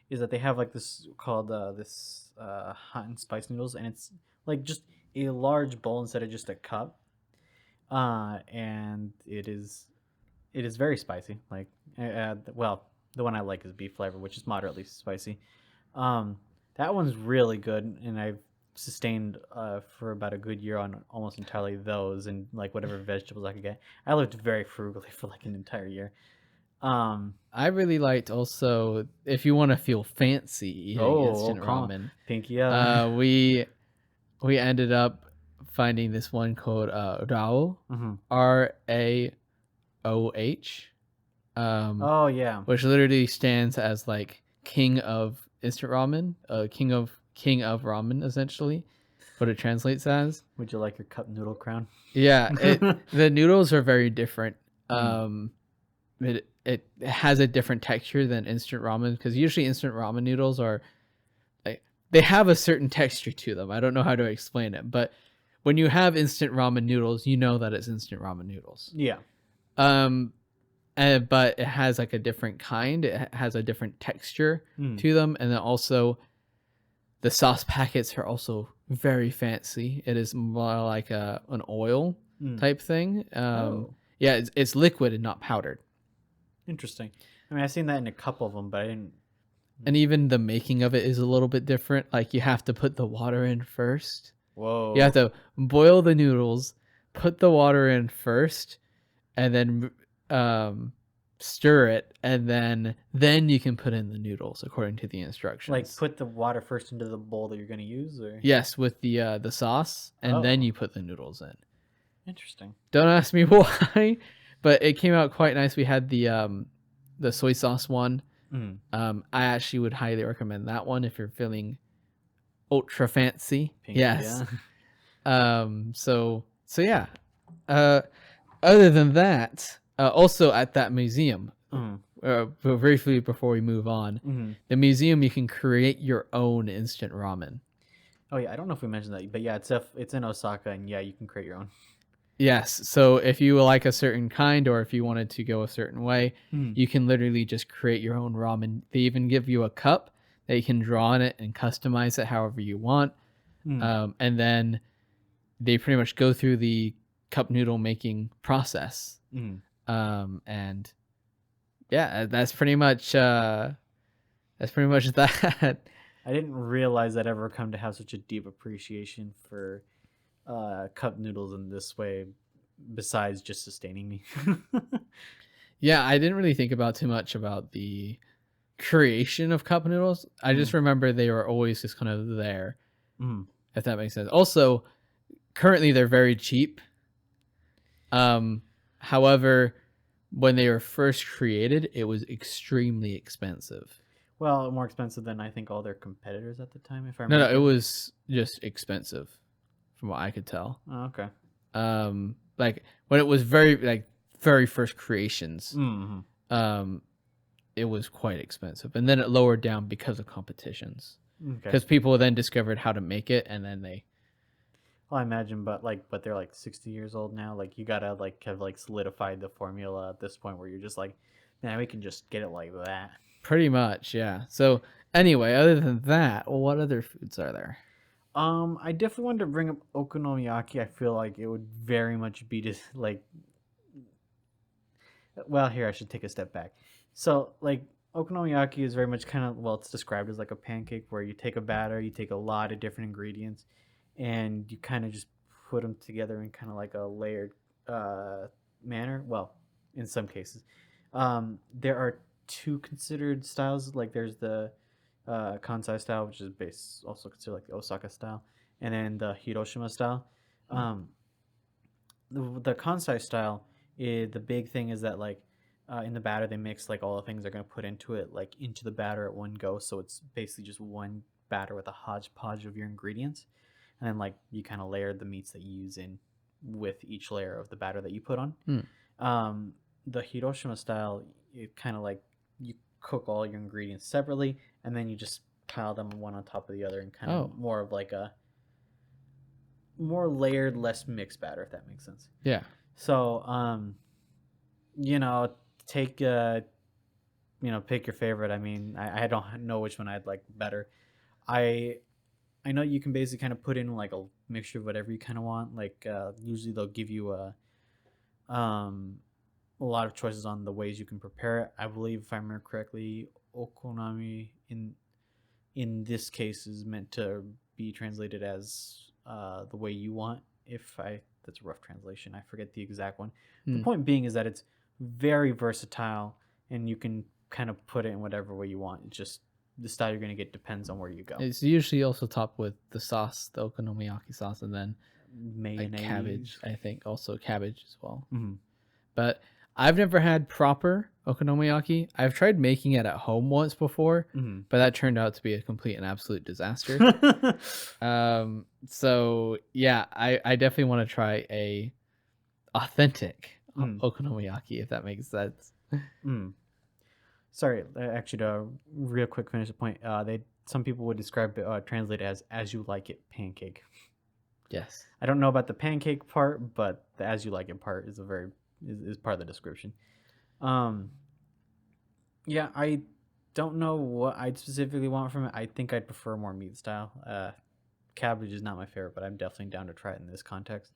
is that they have this called hot and spice noodles, and it's just a large bowl instead of just a cup, and it is very spicy. Well, the one I like is beef flavor, which is moderately spicy. That one's really good, and I've sustained for about a good year on almost entirely those, and whatever vegetables I could get. I lived very frugally for an entire year. I really liked also, if you want to feel fancy eating instant ramen. Pinky up. We ended up finding this one called Rao, Raoh. Oh yeah. Which literally stands as king of instant ramen, king of ramen, essentially, what it translates as. Would you like your cup noodle crown? Yeah, the noodles are very different. It has a different texture than instant ramen, because usually instant ramen noodles are they have a certain texture to them. I don't know how to explain it, but when you have instant ramen noodles, you know that it's instant ramen noodles. Yeah. But it has a different kind. It has a different texture to them, and then also the sauce packets are also very fancy. It is more like an oil type thing. Yeah, it's liquid and not powdered. Interesting. I mean, I've seen that in a couple of them, but I didn't. And even the making of it is a little bit different. Like you have to put the water in first. You have Whoa. to boil the noodles, put the water in first, and then stir it, and then you can put in the noodles according to the instructions. Like put the water first into the bowl that you're gonna use, or Yes, with the sauce, and then you put the noodles in. Interesting. Don't ask me why, but it came out quite nice. We had the soy sauce one. I actually would highly recommend that one if you're feeling ultra fancy. Pink, yes. Yeah. So yeah. Other than that, also at that museum, briefly before we move on, the museum, you can create your own instant ramen. Oh yeah, I don't know if we mentioned that, but yeah, it's in Osaka, and yeah, you can create your own. Yes, so if you like a certain kind, or if you wanted to go a certain way, you can literally just create your own ramen. They even give you a cup that you can draw on it and customize it however you want. And then they pretty much go through the cup noodle making process. And yeah, that's pretty much that. I didn't realize I'd ever come to have such a deep appreciation for cup noodles in this way, besides just sustaining me. Yeah, I didn't really think about too much about the creation of cup noodles. I just remember they were always just kind of there, if that makes sense. Also, currently they're very cheap. However, when they were first created, it was extremely expensive. Well, more expensive than I think all their competitors at the time. If I remember. No, it was just expensive, from what I could tell. Oh, okay. Like when it was very first creations, it was quite expensive, and then it lowered down because of competitions. Because people then discovered how to make it, and then they. Well, I imagine, but they're like 60 years old now. Like you gotta have solidified the formula at this point where you're just like, man, we can just get it like that. Pretty much, yeah. So anyway, other than that, what other foods are there? I definitely wanted to bring up Okonomiyaki. I feel like it would very much be just like. Well, here I should take a step back. So Okonomiyaki is very much kind of, well, it's described as like a pancake where you take a batter, you take a lot of different ingredients, and you kind of just put them together in kind of like a layered manner. Well, in some cases, there are two considered styles. Like there's the Kansai style, which is also considered like the Osaka style, and then the Hiroshima style. The Kansai style, the big thing is that in the batter they mix all the things they're going to put into it into the batter at one go, so it's basically just one batter with a hodgepodge of your ingredients, and then you kind of layer the meats that you use in with each layer of the batter that you put on. The Hiroshima style, it kind of you cook all your ingredients separately, and then you just pile them one on top of the other, and kind of more of a more layered, less mixed batter, if that makes sense. Yeah. So take pick your favorite. I mean, I don't know which one I'd like better. I know you can basically kind of put in a mixture of whatever you kind of want. Usually they'll give you a lot of choices on the ways you can prepare it. I believe, if I remember correctly, okonami in this case is meant to be translated as the way you want. That's a rough translation. I forget the exact one. The point being is that it's very versatile, and you can kind of put it in whatever way you want. It's just the style you're going to get depends on where you go. It's usually also topped with the sauce, the okonomiyaki sauce, and then mayonnaise, cabbage. I think also cabbage as well. But I've never had proper okonomiyaki. I've tried making it at home once before, but that turned out to be a complete and absolute disaster. So yeah, I definitely want to try a authentic okonomiyaki, if that makes sense. Sorry, actually, to real quick finish the point. Some people would describe it, translate it as you like it pancake. Yes. I don't know about the pancake part, but the as you like it part is is part of the description. Yeah, I don't know what I'd specifically want from it. I think I'd prefer more meat style. Cabbage is not my favorite, but I'm definitely down to try it in this context.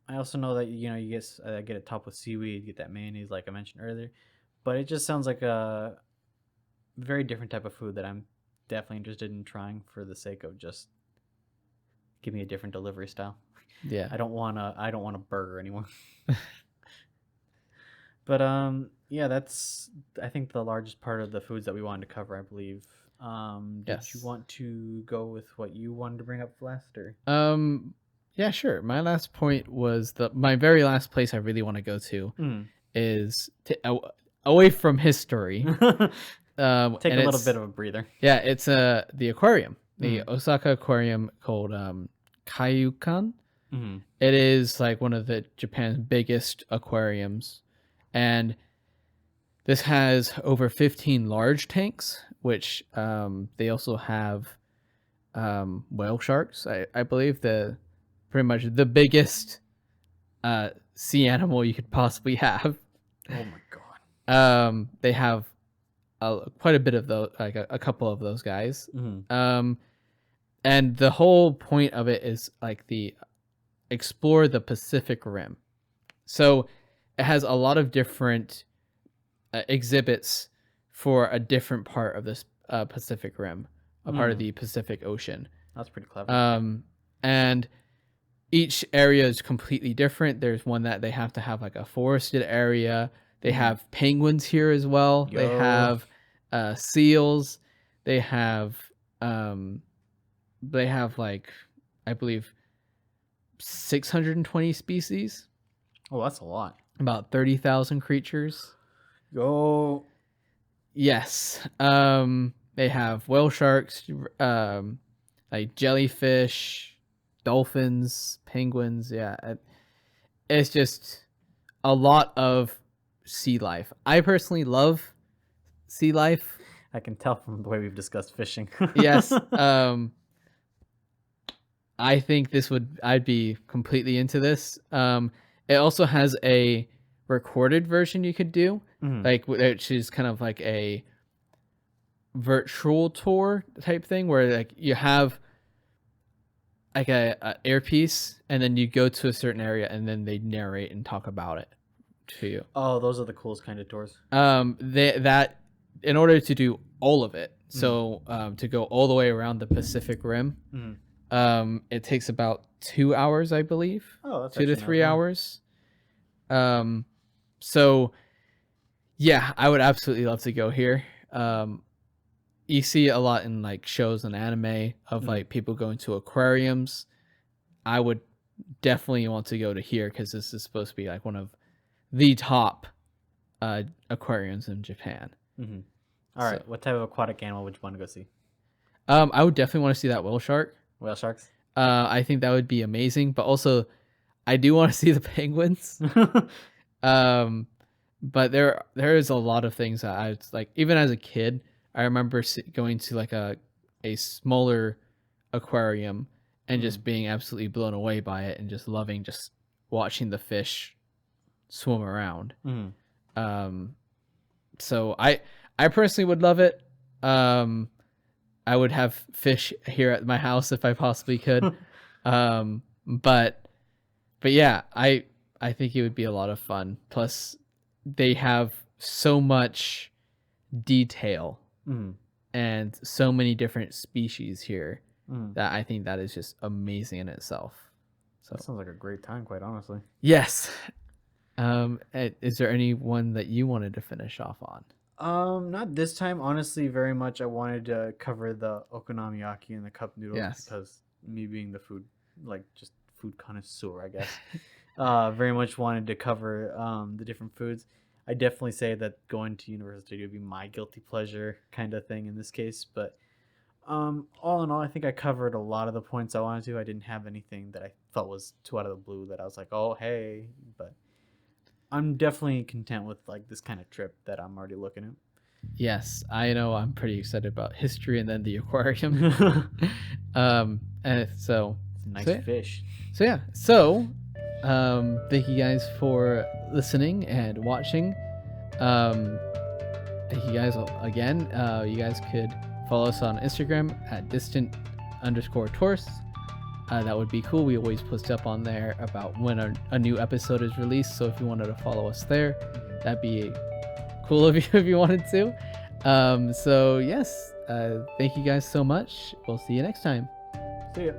I also know that you get it topped with seaweed, get that mayonnaise like I mentioned earlier, but it just sounds like a very different type of food that I'm definitely interested in trying for the sake of just give me a different delivery style. Yeah. I don't want a burger anymore. But yeah, that's I think the largest part of the foods that we wanted to cover, I believe. Did you Yes. want to go with what you wanted to bring up last, or? Yeah, sure. My last point was my very last place I really want to go to is away from history. Take And a little it's bit of a breather. yeah, it's the aquarium, the Osaka aquarium called Kaiyukan. It is like one of the Japan's biggest aquariums, and this has over 15 large tanks, which they also have whale sharks. I believe pretty much the biggest sea animal you could possibly have. Oh my god. They have quite a bit of those, like a couple of those guys. And the whole point of it is like the explore the Pacific Rim. So it has a lot of different exhibits for a different part of this Pacific Rim, a part of the Pacific Ocean. That's pretty clever. And each area is completely different. There's one that they have to have like a forested area. They have penguins here as well. Yo. They have seals. They have like, I believe 620 species. Oh, that's a lot. About 30,000 creatures. Yo. Yes. They have whale sharks, like jellyfish, dolphins, penguins. Yeah. It's just a lot of sea life. I personally love sea life. I can tell from the way we've discussed fishing. Yes. I think I'd be completely into this. It also has a recorded version you could do, like which is kind of like a virtual tour type thing where like you have like a earpiece and then you go to a certain area and then they narrate and talk about it to you. Oh, those are the coolest kind of tours. That in order to do all of it, so to go all the way around the Pacific Rim, it takes about 2 hours, I believe. Oh, that's 2 to 3 hours. So yeah, I would absolutely love to go here. You see a lot in like shows and anime of like people going to aquariums. I would definitely want to go to here because this is supposed to be like one of the top aquariums in Japan. All right, what type of aquatic animal would you want to go see? I would definitely want to see that whale shark. Whale sharks? I think that would be amazing, but also I do want to see the penguins. But there is a lot of things that I like. Even as a kid, I remember going to like a smaller aquarium and just being absolutely blown away by it and just loving just watching the fish swim around. So I personally would love it. I would have fish here at my house if I possibly could. But yeah, I think it would be a lot of fun. Plus, they have so much detail and so many different species here that I think that is just amazing in itself. So that sounds like a great time, quite honestly. Yes. Is there any one that you wanted to finish off on? Not this time. Honestly, very much I wanted to cover the okonomiyaki and the cup noodles because me being the food, like just food connoisseur, I guess, very much wanted to cover the different foods. I definitely say that going to Universal Studio would be my guilty pleasure kind of thing in this case. But all in all, I think I covered a lot of the points I wanted to. I didn't have anything that I felt was too out of the blue that I was like, oh, hey. But I'm definitely content with like this kind of trip that I'm already looking at. Yes, I know. I'm pretty excited about history and then the aquarium. And so it's a nice fish. So yeah. So thank you guys for listening and watching. Thank you guys again. You guys could follow us on Instagram at distant_tourists. that would be cool. We always post up on there about when a new episode is released. So if you wanted to follow us there, that'd be cool of you if you wanted to. So yes, thank you guys so much. We'll see you next time. See ya.